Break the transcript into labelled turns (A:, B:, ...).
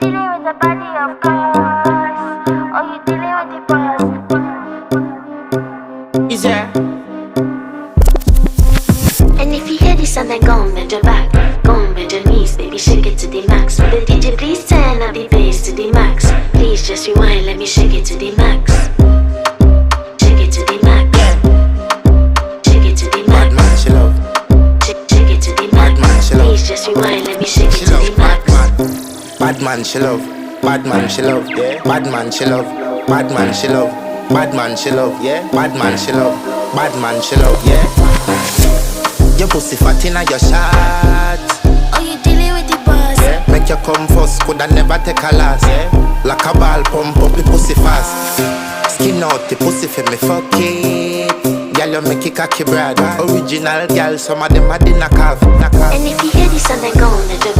A: dealing with the body, of course. Or you dealing with the boss.
B: Is there?
C: And if you hear this and then go on bend your back, go on bend your knees, baby, shake it to the max. Will the DJ please turn up the bass to the max? Please just rewind, let me shake it to the max. Shake it to the max. Shake it to the max.
D: Bad man, she love.
C: Shake it to the max. Please just rewind, let me shake it to the max.
D: Bad man, she love. Bad man, she love. Yeah. Bad man, she love. Bad man, she love. Bad man, she love. Yeah. Bad man, she love. Bad man, she love. Yeah. Your pussy fat inna your shot.
C: Oh, you dealing with the boss?
D: Yeah. Make you come first, coulda never take a last. Yeah. Like a ball, pump up the pussy fast. Skin out the pussy for me, fuck it. Girl, you make it cocky, brother. Original girl, some of them are the knock off.
C: And if you hear this and then go on bend your